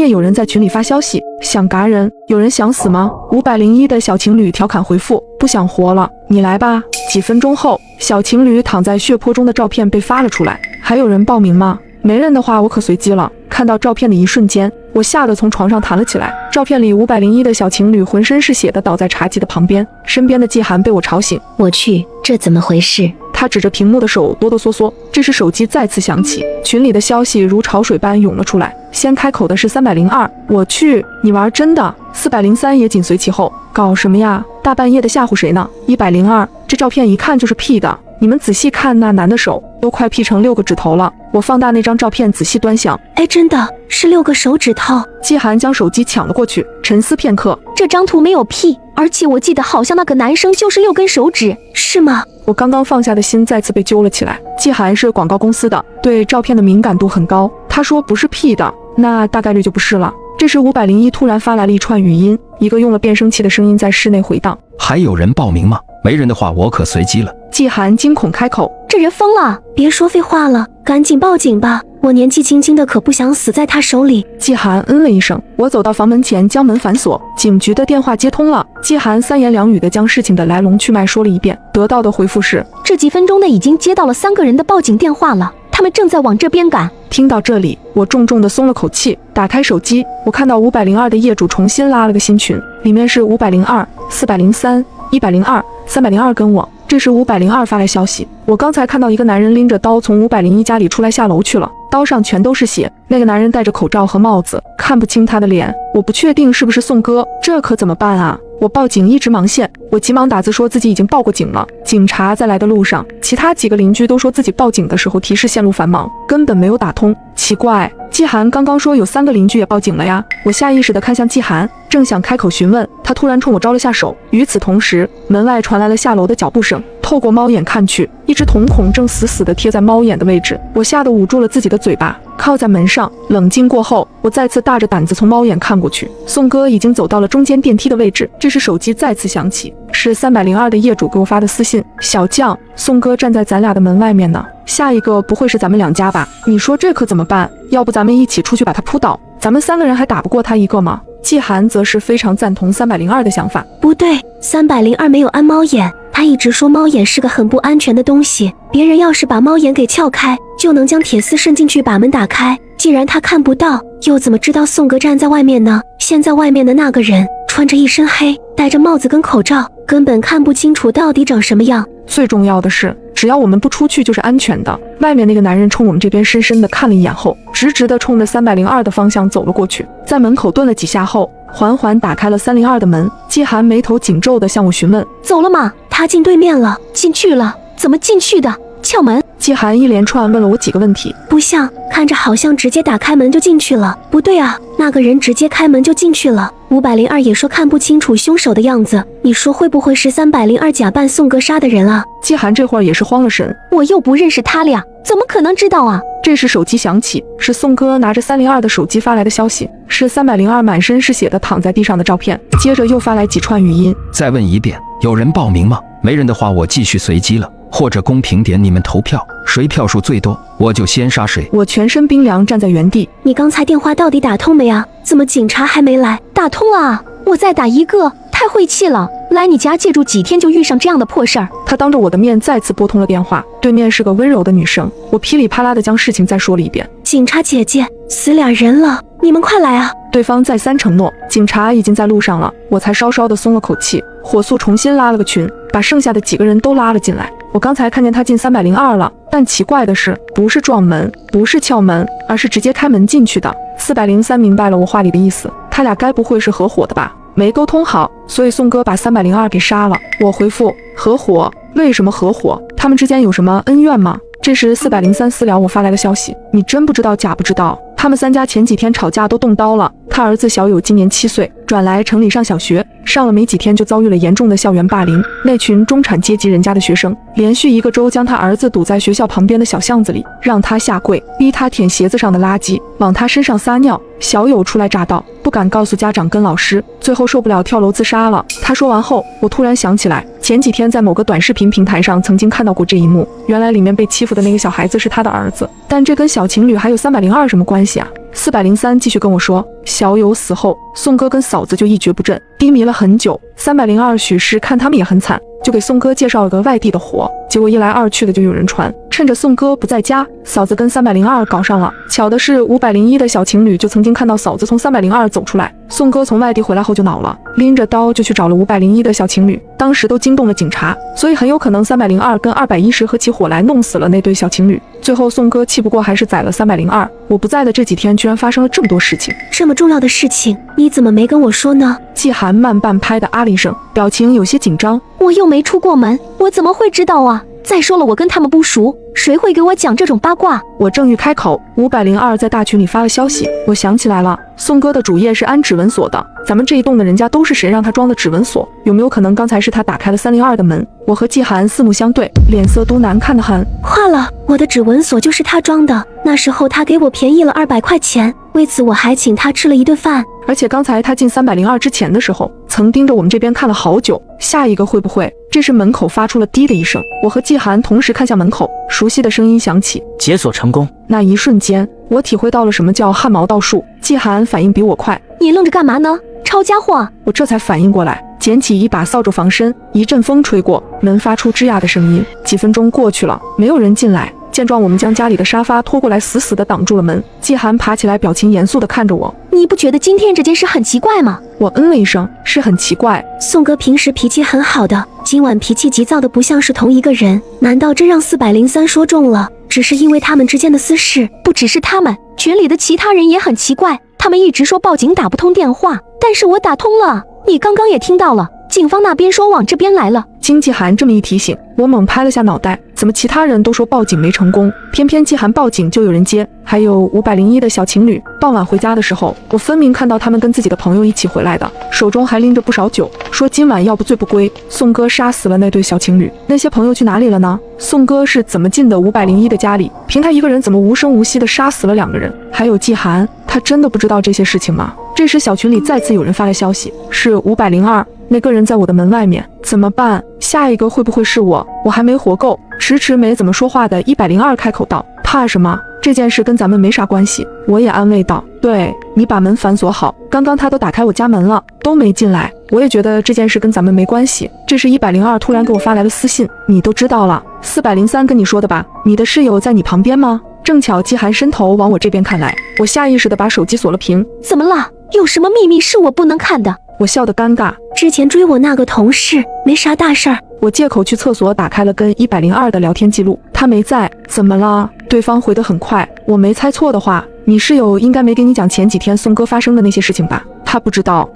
夜有人在群里发消息，想嘎人，有人想死吗？501的小情侣调侃回复，不想活了，你来吧。几分钟后，小情侣躺在血泊中的照片被发了出来，还有人报名吗？没人的话，我可随机了。看到照片的一瞬间，我吓得从床上弹了起来。照片里501的小情侣浑身是血的倒在茶几的旁边，身边的季涵被我吵醒。我去，这怎么回事？他指着屏幕的手哆哆嗦嗦。这时手机再次响起，群里的消息如潮水般涌了出来。先开口的是302，我去，你玩真的？403也紧随其后，搞什么呀？大半夜的吓唬谁呢？102，这照片一看就是 P 的。你们仔细看那男的手，都快 P 成6个指头了。我放大那张照片，仔细端详。哎，真的是6个手指头。季涵将手机抢了过去，沉思片刻。这张图没有 P， 而且我记得好像那个男生就是6根手指，是吗？我刚刚放下的心再次被揪了起来。季涵是广告公司的，对照片的敏感度很高。他说不是 P 的，那大概率就不是了。这时501突然发来了一串语音，一个用了变声器的声音在室内回荡。还有人报名吗？没人的话，我可随机了。季涵惊恐开口，这人疯了，别说废话了，赶紧报警吧，我年纪轻轻的可不想死在他手里。季涵嗯了一声，我走到房门前将门反锁。警局的电话接通了，季涵3言2语的将事情的来龙去脉说了一遍，得到的回复是，这几分钟内已经接到了3个人的报警电话了，他们正在往这边赶。听到这里，我重重的松了口气，打开手机，我看到502的业主重新拉了个新群，里面是502、403、102、302跟我。这时502发来消息，我刚才看到一个男人拎着刀从501家里出来下楼去了，刀上全都是血。那个男人戴着口罩和帽子，看不清他的脸，我不确定是不是宋哥，这可怎么办啊？我报警一直忙线，我急忙打字说自己已经报过警了。警察在来的路上，其他几个邻居都说自己报警的时候提示线路繁忙，根本没有打通。奇怪，季涵刚刚说有3个邻居也报警了呀。我下意识地看向季涵，正想开口询问，他突然冲我招了下手。与此同时，门外传来了下楼的脚步声，透过猫眼看去，一只瞳孔正死死地贴在猫眼的位置。我吓得捂住了自己的嘴巴，靠在门上。冷静过后，我再次大着胆子从猫眼看过去，宋哥已经走到了中间电梯的位置。这时手机再次响起，是302的业主给我发的私信，小将，宋哥站在咱俩的门外面呢，下一个不会是咱们2家吧？你说这可怎么办？要不咱们一起出去把他扑倒，咱们3个人还打不过他一个吗？季涵则是非常赞同302的想法。不对，302没有安猫眼，他一直说猫眼是个很不安全的东西，别人要是把猫眼给撬开，就能将铁丝伸进去把门打开。既然他看不到，又怎么知道宋哥站在外面呢？现在外面的那个人穿着一身黑，戴着帽子跟口罩，根本看不清楚到底长什么样。最重要的是，只要我们不出去就是安全的。外面那个男人冲我们这边深深的看了一眼后，直直的冲着302的方向走了过去，在门口顿了几下后，缓缓打开了302的门。季涵眉头紧皱的向我询问，走了吗？他进对面了，进去了，怎么进去的？撬门。季涵一连串问了我几个问题，不像，看着好像直接打开门就进去了。不对啊，那个人直接开门就进去了。502也说看不清楚凶手的样子，你说会不会是302假扮宋哥杀的人啊？季涵这会儿也是慌了神，我又不认识他俩，怎么可能知道啊？这时手机响起，是宋哥拿着302的手机发来的消息，是302满身是血的躺在地上的照片。接着又发来几串语音，再问一遍，有人报名吗？没人的话，我继续随机了，或者公平点，你们投票，谁票数最多，我就先杀谁。我全身冰凉，站在原地。你刚才电话到底打通没啊？怎么警察还没来？打通了啊，我再打一个，太晦气了。来你家借住几天就遇上这样的破事儿。他当着我的面再次拨通了电话，对面是个温柔的女生。我噼里啪啦的将事情再说了一遍。警察姐姐，死2人了，你们快来啊！对方再三承诺，警察已经在路上了，我才稍稍的松了口气，火速重新拉了个群，把剩下的几个人都拉了进来。我刚才看见他进302了，但奇怪的是，不是撞门，不是撬门，而是直接开门进去的。403明白了我话里的意思，他俩该不会是合伙的吧？没沟通好，所以宋哥把302给杀了。我回复合伙，为什么合伙？他们之间有什么恩怨吗？这时403私聊我发来的消息，你真不知道假不知道？他们3家前几天吵架都动刀了。他儿子小友今年7岁，转来城里上小学，上了没几天就遭遇了严重的校园霸凌。那群中产阶级人家的学生，连续1个周将他儿子堵在学校旁边的小巷子里，让他下跪，逼他舔鞋子上的垃圾，往他身上撒尿。小友初来乍到，不敢告诉家长跟老师，最后受不了跳楼自杀了。他说完后，我突然想起来，前几天在某个短视频平台上曾经看到过这一幕，原来里面被欺负的那个小孩子是他的儿子，但这跟小情侣还有302什么关系啊？ 403继续跟我说，小友死后，宋哥跟嫂子就一蹶不振，低迷了很久。302许氏看他们也很惨，就给宋哥介绍了个外地的活，结果一来二去的就有人传，趁着宋哥不在家，嫂子跟302搞上了。巧的是501的小情侣就曾经看到嫂子从302走出来，宋哥从外地回来后就恼了，拎着刀就去找了501的小情侣，当时都惊动了警察，所以很有可能302跟210合起伙来弄死了那对小情侣。最后宋哥气不过还是宰了302。我不在的这几天居然发生了这么多事情，这么重要的事情你怎么没跟我说呢？季寒慢半拍的啊了一声，表情有些紧张。我又没出过门，我怎么会知道啊？再说了，我跟他们不熟，谁会给我讲这种八卦？我正欲开口，502在大群里发了消息，我想起来了，宋哥的主页是安指纹锁的，咱们这一栋的人家都是谁让他装的指纹锁？有没有可能刚才是他打开了302的门？我和季寒四目相对，脸色都难看得很。坏了，我的指纹锁就是他装的，那时候他给我便宜了200块钱，为此我还请他吃了一顿饭。而且刚才他进302之前的时候，曾盯着我们这边看了好久。下一个会不会？这时门口发出了滴的一声，我和季寒同时看向门口，熟悉的声音响起，解锁成功。那一瞬间，我体会到了什么叫汗毛倒竖。季寒反应比我快，你愣着干嘛呢？抄家伙！我这才反应过来，捡起一把扫帚防身。一阵风吹过，门发出吱呀的声音。几分钟过去了，没有人进来。见状，我们将家里的沙发拖过来，死死地挡住了门。季寒爬起来，表情严肃地看着我。你不觉得今天这件事很奇怪吗？我嗯了一声，是很奇怪。宋哥平时脾气很好的，今晚脾气急躁的不像是同一个人，难道真让403说中了？只是因为他们之间的私事，不只是他们，群里的其他人也很奇怪。他们一直说报警打不通电话，但是我打通了，你刚刚也听到了，警方那边说往这边来了。经季寒这么一提醒，我猛拍了下脑袋，怎么其他人都说报警没成功，偏偏季寒报警就有人接？还有501的小情侣，傍晚回家的时候，我分明看到他们跟自己的朋友一起回来的，手中还拎着不少酒，说今晚要不醉不归。宋哥杀死了那对小情侣，那些朋友去哪里了呢？宋哥是怎么进的501的家里？凭他一个人怎么无声无息地杀死了2个人？还有季寒，他真的不知道这些事情吗？这时小群里再次有人发来消息，是502，那个人在我的门外面，怎么办？下一个会不会是我？我还没活够。迟迟没怎么说话的102开口道，怕什么？这件事跟咱们没啥关系。我也安慰道，对，你把门反锁好，刚刚他都打开我家门了，都没进来。我也觉得这件事跟咱们没关系。这是102突然给我发来的私信，你都知道了，403跟你说的吧？你的室友在你旁边吗？正巧季寒伸头往我这边看来，我下意识地把手机锁了屏。怎么了？有什么秘密是我不能看的？我笑得尴尬。之前追我那个同事，没啥大事儿。我借口去厕所打开了跟102的聊天记录，他没在。怎么了？对方回得很快。我没猜错的话，你室友应该没跟你讲前几天宋哥发生的那些事情吧？他不知道，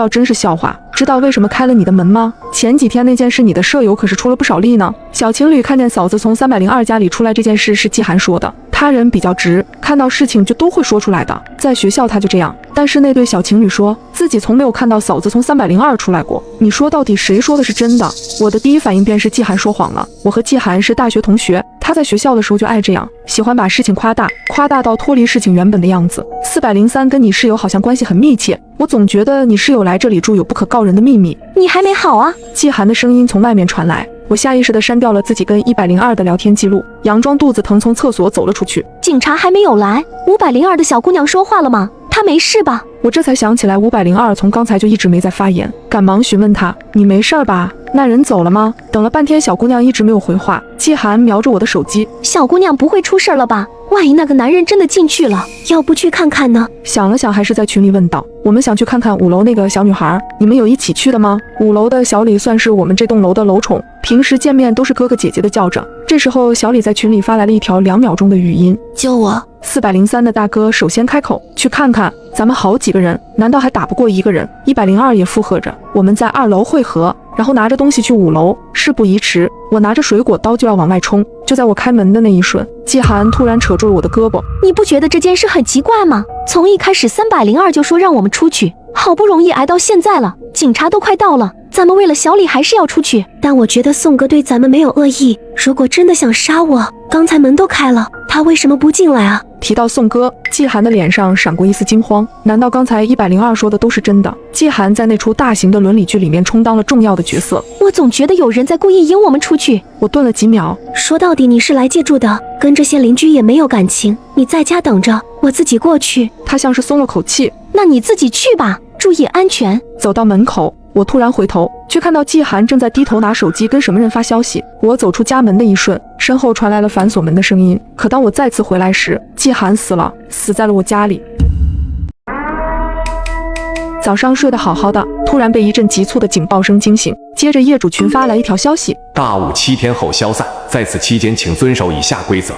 真是笑话。知道为什么开了你的门吗？前几天那件事，你的舍友可是出了不少力呢。小情侣看见嫂子从302家里出来这件事是季寒说的，他人比较直，看到事情就都会说出来的。在学校他就这样，但是那对小情侣说自己从没有看到嫂子从302出来过。你说到底谁说的是真的？我的第一反应便是季寒说谎了。我和季寒是大学同学，他在学校的时候就爱这样，喜欢把事情夸大到脱离事情原本的样子。403跟你室友好像关系很密切，我总觉得你室友来这里住有不可告人的秘密。你还没好啊？季寒的声音从外面传来，我下意识地删掉了自己跟102的聊天记录，佯装肚子疼从厕所走了出去。警察还没有来，502的小姑娘说话了吗？她没事吧？我这才想起来502从刚才就一直没在发言，赶忙询问他，你没事吧？那人走了吗？等了半天小姑娘一直没有回话。季寒瞄着我的手机，小姑娘不会出事了吧？万一那个男人真的进去了，要不去看看呢？想了想，还是在群里问道，我们想去看看5楼那个小女孩，你们有一起去的吗？5楼的小李算是我们这栋楼的楼宠，平时见面都是哥哥姐姐的叫着。这时候小李在群里发来了一条2秒钟的语音，救我！403的大哥首先开口，去看看，咱们好几个人，难道还打不过一个人？102也附和着，我们在2楼汇合，然后拿着东西去5楼。事不宜迟，我拿着水果刀就要往外冲，就在我开门的那一瞬，季寒突然扯住了我的胳膊。你不觉得这件事很奇怪吗？从一开始302就说让我们出去，好不容易挨到现在了，警察都快到了，咱们为了小李还是要出去。但我觉得宋哥对咱们没有恶意，如果真的想杀我，刚才门都开了，他为什么不进来啊？提到宋哥，季寒的脸上闪过一丝惊慌，难道刚才102说的都是真的？季寒在那出大型的伦理剧里面充当了重要的角色，我总觉得有人在故意引我们出去。我顿了几秒，说到底你是来借住的，跟这些邻居也没有感情，你在家等着，我自己过去。他像是松了口气，那你自己去吧，注意安全。走到门口，我突然回头，却看到季寒正在低头拿手机跟什么人发消息。我走出家门的一瞬，身后传来了反锁门的声音。可当我再次回来时，季寒死了，死在了我家里。早上睡得好好的，突然被一阵急促的警报声惊醒。接着业主群发来一条消息：大雾7天后消散，在此期间请遵守以下规则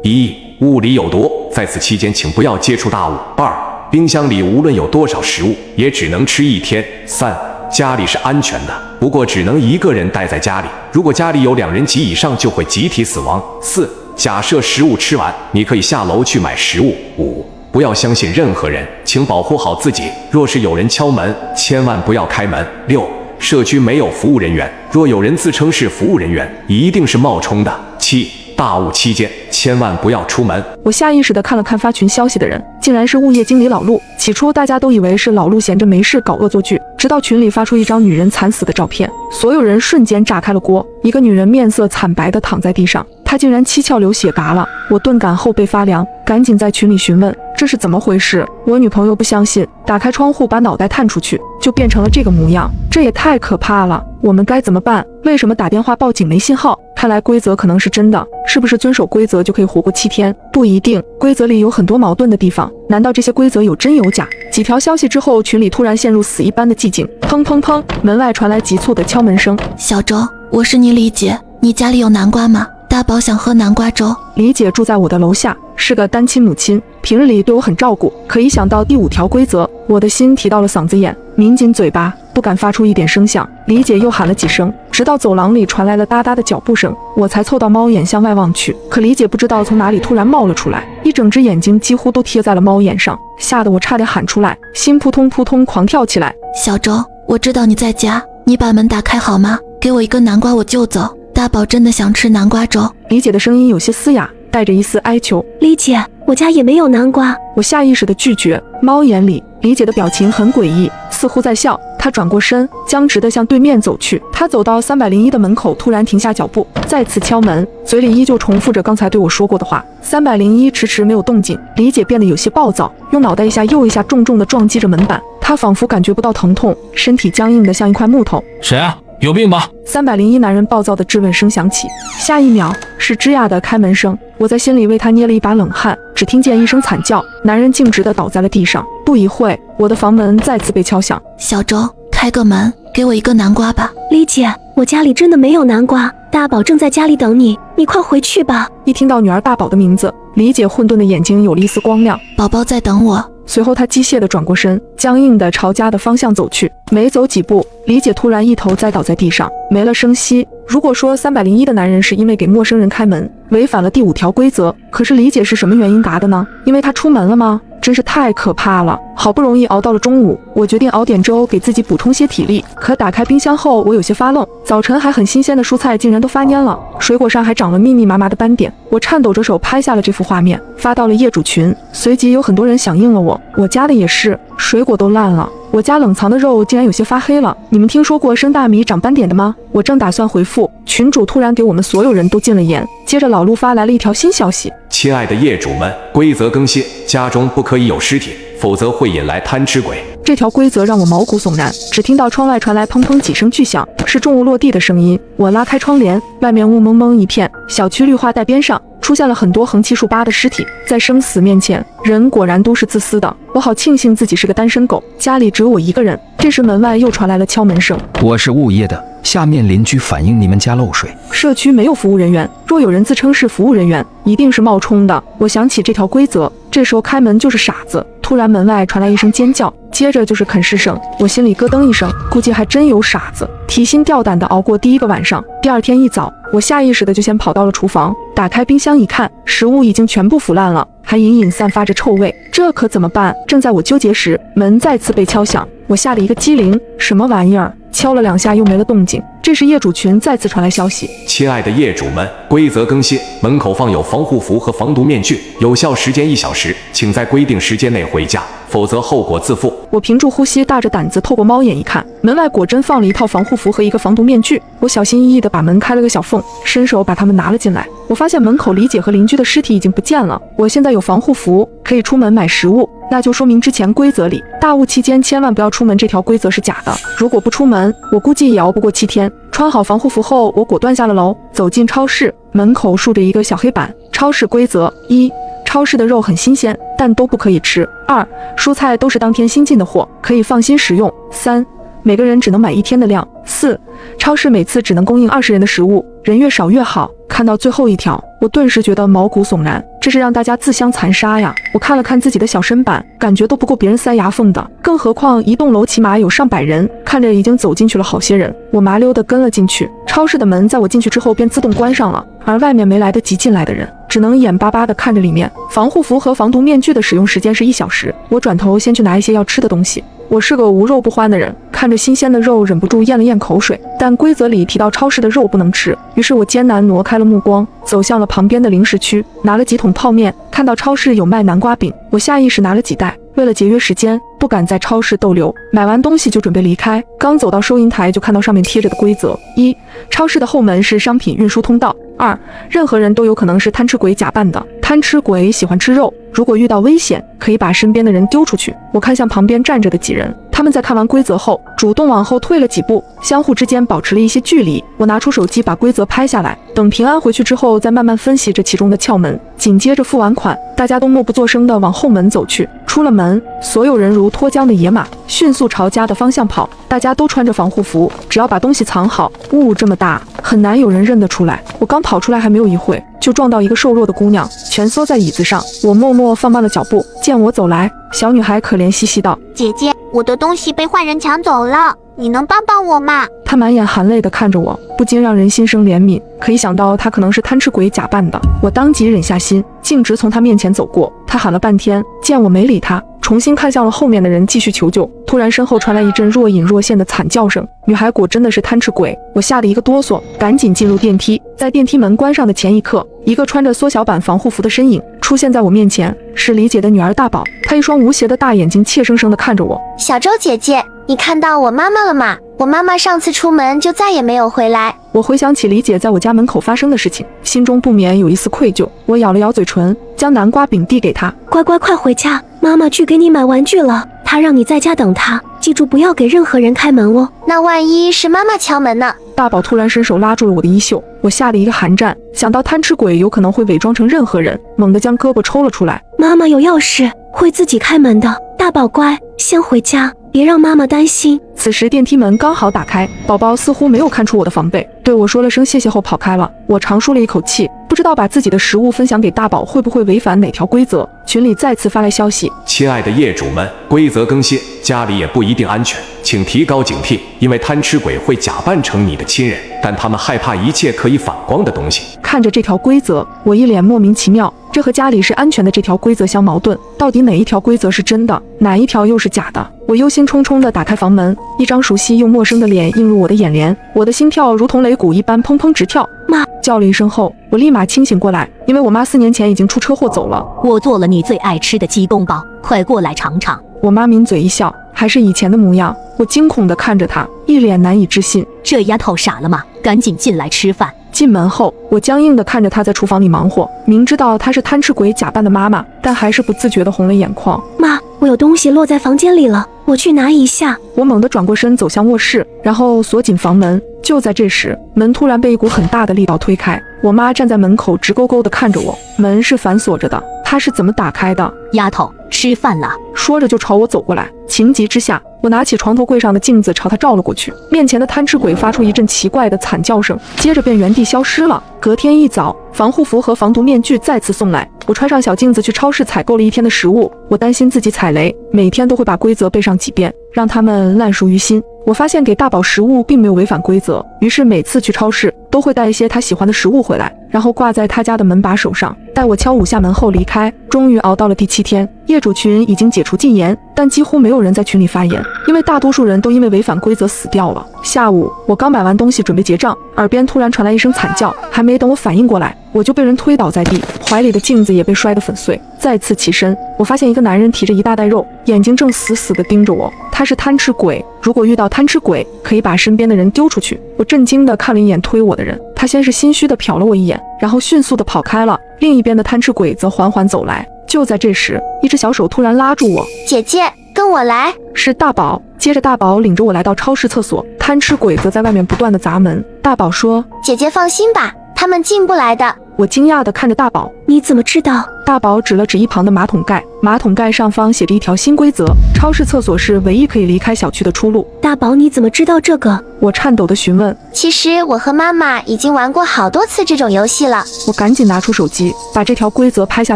：1. 屋里有毒，在此期间请不要接触大雾。2. 冰箱里无论有多少食物，也只能吃1天。3. 家里是安全的，不过只能1个人待在家里，如果家里有2人及以上，就会集体死亡。4. 假设食物吃完，你可以下楼去买食物。5. 不要相信任何人，请保护好自己。若是有人敲门，千万不要开门。6. 社区没有服务人员，若有人自称是服务人员，一定是冒充的。7. 大雾期间，千万不要出门。我下意识地看了看发群消息的人，竟然是物业经理老陆。起初大家都以为是老陆闲着没事搞恶作剧，直到群里发出一张女人惨死的照片，所有人瞬间炸开了锅。一个女人面色惨白地躺在地上，她竟然七窍流血嘎了。我顿感后背发凉，赶紧在群里询问这是怎么回事。我女朋友不相信，打开窗户把脑袋探出去，就变成了这个模样。这也太可怕了，我们该怎么办？为什么打电话报警没信号？看来规则可能是真的，是不是遵守规则就可以活过7天？不一定，规则里有很多矛盾的地方。难道这些规则有真有假？几条消息之后，群里突然陷入死一般的寂静。砰砰砰，门外传来急促的敲门声。小周，我是你李姐，你家里有南瓜吗？大宝想喝南瓜粥。李姐住在我的楼下，是个单亲母亲，平日里对我很照顾。可一想到第5条规则，我的心提到了嗓子眼，抿紧嘴巴，不敢发出一点声响。李姐又喊了几声，直到走廊里传来了哒哒的脚步声，我才凑到猫眼向外望去。可李姐不知道从哪里突然冒了出来，一整只眼睛几乎都贴在了猫眼上，吓得我差点喊出来，心扑通扑通狂跳起来。小周，我知道你在家，你把门打开好吗？给我一个南瓜我就走。大宝真的想吃南瓜粥。李姐的声音有些嘶哑，带着一丝哀求。李姐，我家也没有南瓜。我下意识地拒绝。猫眼里，李姐的表情很诡异，似乎在笑。她转过身，僵直地向对面走去。她走到301的门口，突然停下脚步，再次敲门，嘴里依旧重复着刚才对我说过的话。301迟迟没有动静。李姐变得有些暴躁，用脑袋一下又一下重重地撞击着门板。她仿佛感觉不到疼痛，身体僵硬得像一块木头。谁啊？有病吧？301男人暴躁的质问声响起，下一秒是吱呀的开门声。我在心里为他捏了一把冷汗，只听见一声惨叫，男人径直地倒在了地上。不一会，我的房门再次被敲响。小周，开个门，给我一个南瓜吧。李姐，我家里真的没有南瓜，大宝正在家里等你，你快回去吧。一听到女儿大宝的名字，李姐混沌的眼睛有了一丝光亮。宝宝在等我。随后她机械地转过身，僵硬地朝家的方向走去。没走几步，李姐突然一头栽倒在地上，没了声息。如果说301的男人是因为给陌生人开门，违反了第5条规则，可是李姐是什么原因答的呢？因为她出门了吗？真是太可怕了！好不容易熬到了中午，我决定熬点粥给自己补充些体力。可打开冰箱后，我有些发愣，早晨还很新鲜的蔬菜竟然都发蔫了，水果上还长了密密麻麻的斑点。我颤抖着手拍下了这幅画面，发到了业主群，随即有很多人响应了我。我家的也是，水果都烂了，我家冷藏的肉竟然有些发黑了。你们听说过生大米长斑点的吗？我正打算回复，群主突然给我们所有人都禁了言。接着老陆发来了一条新消息：亲爱的业主们，规则更新，家中不可以有尸体，否则会引来贪吃鬼。这条规则让我毛骨悚然，只听到窗外传来砰砰几声巨响，是重物落地的声音。我拉开窗帘，外面雾蒙蒙一片，小区绿化带边上出现了很多横七竖八的尸体。在生死面前，人果然都是自私的。我好庆幸自己是个单身狗，家里只有我一个人。这时门外又传来了敲门声。我是物业的，下面邻居反映你们家漏水。社区没有服务人员，若有人自称是服务人员，一定是冒充的。我想起这条规则，这时候开门就是傻子。突然门外传来一声尖叫，接着就是啃食声。我心里咯噔一声，估计还真有傻子。提心吊胆地熬过第1个晚上。第2天一早，我下意识地就先跑到了厨房，打开冰箱一看，食物已经全部腐烂了，还隐隐散发着臭味。这可怎么办？正在我纠结时，门再次被敲响。我吓了一个机灵，什么玩意儿？敲了2下又没了动静。这时业主群再次传来消息：亲爱的业主们，规则更新，门口放有防护服和防毒面具，有效时间1小时，请在规定时间内回家，否则后果自负。我屏住呼吸，大着胆子透过猫眼一看，门外果真放了一套防护服和一个防毒面具。我小心翼翼地把门开了个小缝，伸手把它们拿了进来。我发现门口李姐和邻居的尸体已经不见了。我现在有防护服，可以出门买食物，那就说明之前规则里大雾期间千万不要出门这条规则是假的。如果不出门，我估计也熬不过7天。穿好防护服后，我果断下了楼，走进超市。门口竖着一个小黑板：超市规则1，超市的肉很新鲜，但都不可以吃。2，蔬菜都是当天新进的货，可以放心食用。3，每个人只能买1天的量。4，超市每次只能供应20人的食物，人越少越好。看到最后一条，我顿时觉得毛骨悚然，这是让大家自相残杀呀！我看了看自己的小身板，感觉都不够别人塞牙缝的，更何况一栋楼起码有上百人，看着已经走进去了好些人。我麻溜地跟了进去，超市的门在我进去之后便自动关上了，而外面没来得及进来的人，只能眼巴巴地看着里面。防护服和防毒面具的使用时间是1小时。我转头先去拿一些要吃的东西。我是个无肉不欢的人，看着新鲜的肉忍不住咽了咽口水，但规则里提到超市的肉不能吃，于是我艰难挪开了目光，走向了旁边的零食区，拿了几桶泡面。看到超市有卖南瓜饼，我下意识拿了几袋，为了节约时间，不敢在超市逗留。买完东西就准备离开，刚走到收银台就看到上面贴着的规则：1，超市的后门是商品运输通道；2，任何人都有可能是贪吃鬼假扮的，贪吃鬼喜欢吃肉，如果遇到危险，可以把身边的人丢出去。我看向旁边站着的几人，他们在看完规则后，主动往后退了几步，相互之间保持了一些距离。我拿出手机把规则拍下来，等平安回去之后，再慢慢分析这其中的窍门。紧接着付完款，大家都默不作声地往后门走去。出了门，所有人如脱缰的野马，迅速朝家的方向跑。大家都穿着防护服，只要把东西藏好。雾这么大，很难有人认得出来。我刚跑出来还没有一会，就撞到一个瘦弱的姑娘，蜷缩在椅子上。我默默放慢了脚步，见我走来，小女孩可怜兮兮道：姐姐，我的东西被坏人抢走了，你能帮帮我吗？她满眼含泪地看着我，不禁让人心生怜悯。可以想到她可能是贪吃鬼假扮的，我当即忍下心，径直从她面前走过。她喊了半天，见我没理她，重新看向了后面的人，继续求救。突然身后传来一阵若隐若现的惨叫声，女孩果真的是贪吃鬼，我吓得一个哆嗦，赶紧进入电梯。在电梯门关上的前一刻，一个穿着缩小版防护服的身影出现在我面前，是李姐的女儿大宝。她一双无邪的大眼睛怯生生地看着我。小周姐姐，你看到我妈妈了吗？我妈妈上次出门就再也没有回来。我回想起李姐在我家门口发生的事情，心中不免有一丝愧疚。我咬了咬嘴唇，将南瓜饼递给她。乖乖快回家，妈妈去给你买玩具了，她让你在家等她，记住不要给任何人开门哦。那万一是妈妈敲门呢？大宝突然伸手拉住了我的衣袖，我吓了一个寒战，想到贪吃鬼有可能会伪装成任何人，猛地将胳膊抽了出来。妈妈有钥匙，会自己开门的。大宝乖，先回家，别让妈妈担心。此时电梯门刚好打开，宝宝似乎没有看出我的防备，对我说了声谢谢后跑开了。我长舒了一口气，不知道把自己的食物分享给大宝会不会违反哪条规则。群里再次发来消息：亲爱的业主们，规则更新，家里也不一定安全，请提高警惕，因为贪吃鬼会假扮成你的亲人，但他们害怕一切可以反光的东西。看着这条规则，我一脸莫名其妙，这和家里是安全的这条规则相矛盾，到底哪一条规则是真的，哪一条又是假的？我忧心忡忡地打开房门，一张熟悉又陌生的脸映入我的眼帘，我的心跳如同擂鼓一般砰砰直跳。妈！叫了一声后，我立马清醒过来，因为我妈4年前已经出车祸走了。我做了你最爱吃的鸡公煲，快过来尝尝。我妈抿嘴一笑，还是以前的模样。我惊恐地看着她，一脸难以置信。这丫头傻了吗？赶紧进来吃饭。进门后，我僵硬地看着她在厨房里忙活，明知道她是贪吃鬼假扮的妈妈，但还是不自觉地红了眼眶。妈，我有东西落在房间里了，我去拿一下。我猛地转过身走向卧室，然后锁紧房门。就在这时，门突然被一股很大的力道推开，我妈站在门口直勾勾地看着我。门是反锁着的，她是怎么打开的？丫头，吃饭了。说着就朝我走过来。情急之下，我拿起床头柜上的镜子朝她照了过去。面前的贪吃鬼发出一阵奇怪的惨叫声，接着便原地消失了。隔天一早，防护服和防毒面具再次送来，我穿上小镜子去超市采购了一天的食物。我担心自己踩雷，每天都会把规则背上几遍，让他们烂熟于心。我发现给大宝食物并没有违反规则，于是每次去超市都会带一些他喜欢的食物回来，然后挂在他家的门把手上，待我敲5下门后离开。终于熬到了第7天，业主群已经解除禁言，但几乎没有人在群里发言，因为因为大多数人都因为违反规则死掉了。下午我刚买完东西准备结账，耳边突然传来一声惨叫，还没等我反应过来，我就被人推倒在地，怀里的镜子也被摔得粉碎。再次起身，我发现一个男人提着一大袋肉，眼睛正死死地盯着我。他是贪吃鬼，如果遇到贪吃鬼，可以把身边的人丢出去。我震惊地看了一眼推我的人，他先是心虚地瞟了我一眼，然后迅速地跑开了。另一边的贪吃鬼则缓缓走来。就在这时，一只小手突然拉住我，姐姐，跟我来。是大宝。接着大宝领着我来到超市厕所，贪吃鬼则在外面不断地砸门。大宝说：姐姐放心吧，他们进不来的。我惊讶地看着大宝，你怎么知道？大宝指了指一旁的马桶盖，马桶盖上方写着一条新规则：超市厕所是唯一可以离开小区的出路。大宝，你怎么知道这个？我颤抖地询问。其实我和妈妈已经玩过好多次这种游戏了。我赶紧拿出手机，把这条规则拍下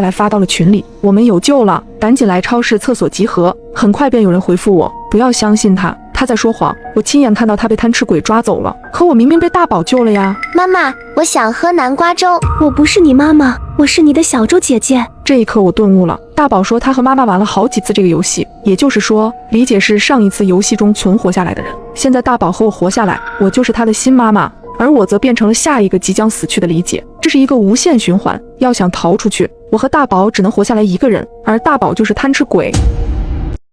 来发到了群里。我们有救了，赶紧来超市厕所集合。很快便有人回复我，不要相信他在说谎。我亲眼看到他被贪吃鬼抓走了，可我明明被大宝救了呀。妈妈，我想喝南瓜粥。我不是你妈妈，我是你的小周姐姐。这一刻我顿悟了，大宝说他和妈妈玩了好几次这个游戏，也就是说，理解是上一次游戏中存活下来的人。现在大宝和我活下来，我就是他的新妈妈，而我则变成了下一个即将死去的理解。这是一个无限循环，要想逃出去，我和大宝只能活下来一个人，而大宝就是贪吃鬼。